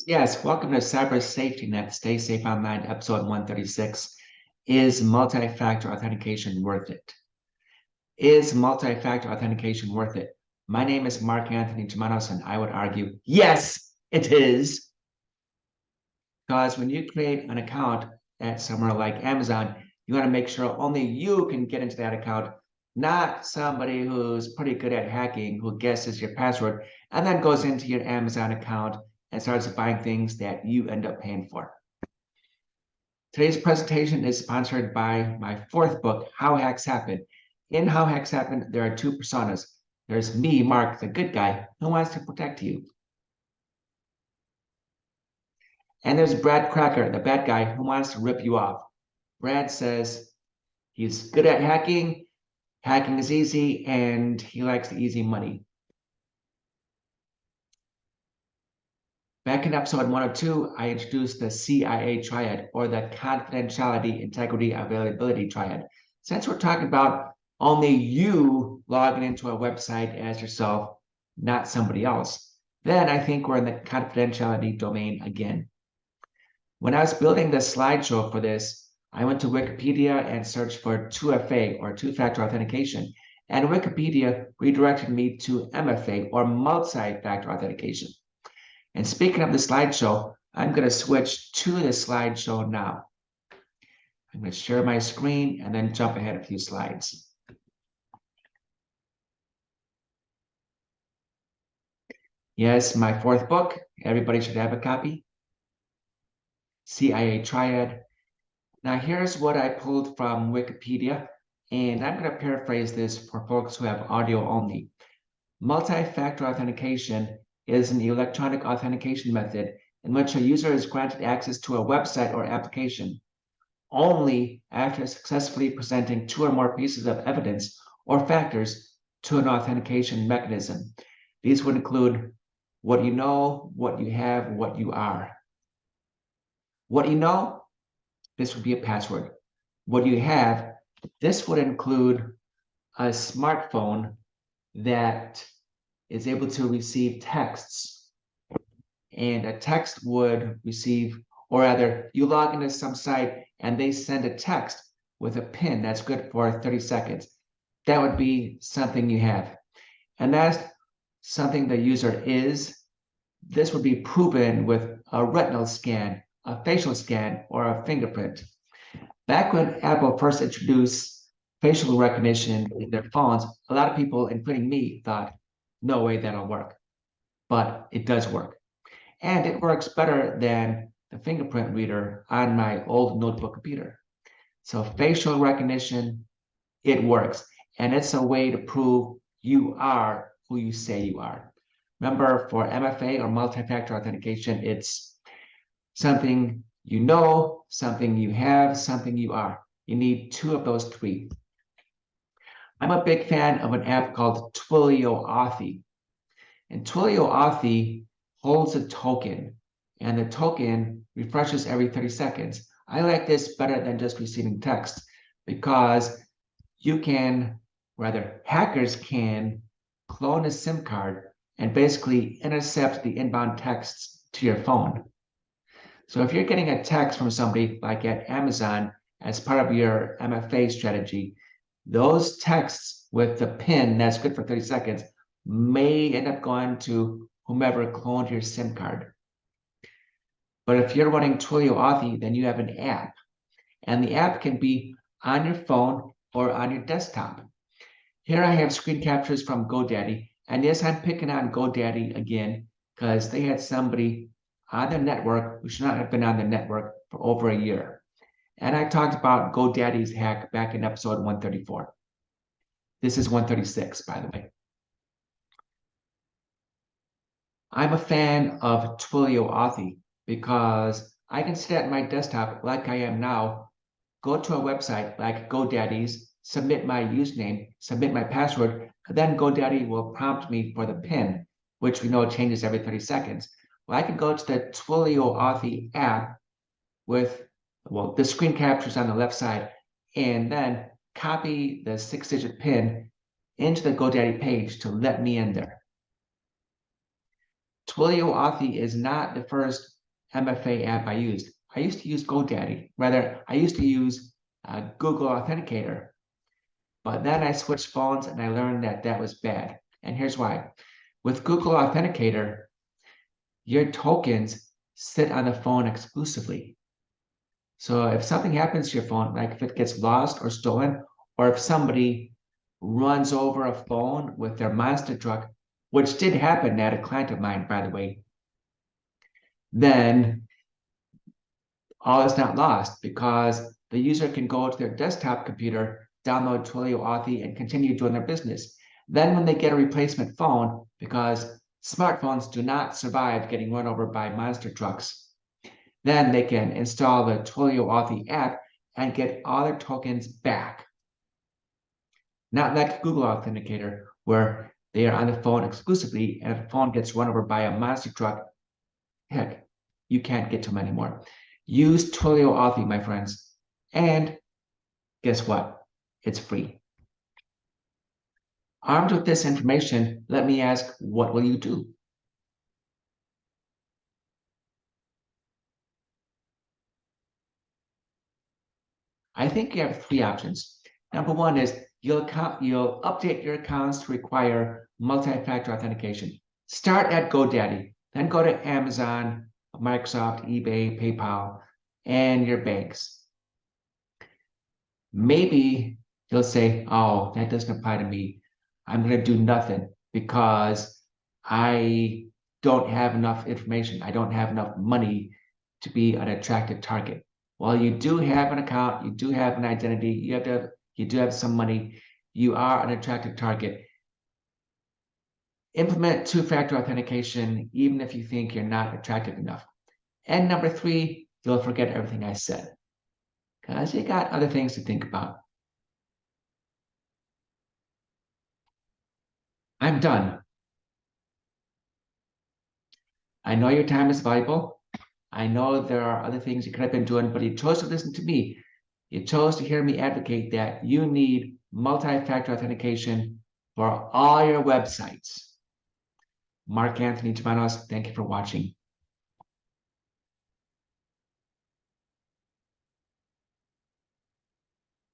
Yes. Welcome to Cyber Safety Net. Stay Safe Online, episode 136. Is multi-factor authentication worth it? Is multi-factor authentication worth it? My name is Anthony Germanos, and I would argue, yes, it is. Because when you create an account at somewhere like Amazon, you want to make sure only you can get into that account, not somebody who's pretty good at hacking, who guesses your password, and then goes into your Amazon account and starts buying things that you end up paying for. Today's presentation is sponsored by my fourth book, How Hacks Happen. In How Hacks Happen, there are two personas. There's me, Mark, the good guy, who wants to protect you. And there's Brad Cracker, the bad guy, who wants to rip you off. Brad says he's good at hacking, hacking is easy, and he likes the easy money. Back in episode 102, I introduced the CIA triad, or the confidentiality, integrity, availability triad. Since we're talking about only you logging into a website as yourself, not somebody else, then I think we're in the confidentiality domain again. When I was building the slideshow for this, I went to Wikipedia and searched for 2FA, or two-factor authentication, and Wikipedia redirected me to MFA, or multi-factor authentication. And speaking of the slideshow, I'm going to switch to the slideshow now. I'm going to share my screen and then jump ahead a few slides. Yes, my fourth book. Everybody should have a copy. CIA Triad. Now here's what I pulled from Wikipedia, and I'm going to paraphrase this for folks who have audio only. Multi-factor authentication is an electronic authentication method in which a user is granted access to a website or application only after successfully presenting two or more pieces of evidence or factors to an authentication mechanism. These would include what you know, what you have, what you are. What you know, this would be a password. What you have, this would include a smartphone that is able to receive texts, and a text would receive, or rather, you log into some site and they send a text with a PIN that's good for 30 seconds. That would be something you have. And that's something the user is. This would be proven with a retinal scan, a facial scan, or a fingerprint. Back when Apple first introduced facial recognition in their phones, a lot of people, including me, thought, no way that'll work. But it does work. And it works better than the fingerprint reader on my old notebook computer. So facial recognition, it works. And it's a way to prove you are who you say you are. Remember, for MFA, or multi-factor authentication, it's something you know, something you have, something you are. You need two of those three. I'm a big fan of an app called Twilio Authy. And Twilio Authy holds a token, and the token refreshes every 30 seconds. I like this better than just receiving text because you can, rather, hackers can clone a SIM card and basically intercept the inbound texts to your phone. So if you're getting a text from somebody like at Amazon as part of your MFA strategy, those texts with the PIN that's good for 30 seconds may end up going to whomever cloned your SIM card. But if you're running Twilio Authy, then you have an app. And the app can be on your phone or on your desktop. Here I have screen captures from GoDaddy. And yes, I'm picking on GoDaddy again because they had somebody on their network who should not have been on the network for over a year. And I talked about GoDaddy's hack back in episode 134. This is 136, by the way. I'm a fan of Twilio Authy because I can sit at my desktop like I am now, go to a website like GoDaddy's, submit my username, submit my password, and then GoDaddy will prompt me for the PIN, which we know changes every 30 seconds. Well, I can go to the Twilio Authy app with, well, the screen captures on the left side, and then copy the 6-digit PIN into the GoDaddy page to let me in there. Twilio Authy is not the first MFA app I used. I used to use GoDaddy. Rather, I used to use Google Authenticator. But then I switched phones and I learned that that was bad. And here's why. With Google Authenticator, your tokens sit on the phone exclusively. So if something happens to your phone, like if it gets lost or stolen, or if somebody runs over a phone with their monster truck, which did happen at a client of mine, by the way, then all is not lost because the user can go to their desktop computer, download Twilio Authy, and continue doing their business. Then when they get a replacement phone, because smartphones do not survive getting run over by monster trucks, then they can install the Twilio Authy app and get all their tokens back. Not like Google Authenticator, where they are on the phone exclusively, and if the phone gets run over by a monster truck, heck, you can't get to them anymore. Use Twilio Authy, my friends. And guess what? It's free. Armed with this information, let me ask, what will you do? I think you have three options. Number one is you'll update your accounts to require multi-factor authentication. Start at GoDaddy, then go to Amazon, Microsoft, eBay, PayPal, and your banks. Maybe you'll say, oh, that doesn't apply to me. I'm going to do nothing because I don't have enough information. I don't have enough money to be an attractive target. Well, you do have an account, you do have an identity, you do have some money, you are an attractive target. Implement two-factor authentication, even if you think you're not attractive enough. And number three, you'll forget everything I said because you got other things to think about. I'm done. I know your time is valuable. I know there are other things you could have been doing, but you chose to listen to me. You chose to hear me advocate that you need multi-factor authentication for all your websites. Mark Anthony Germanos, thank you for watching.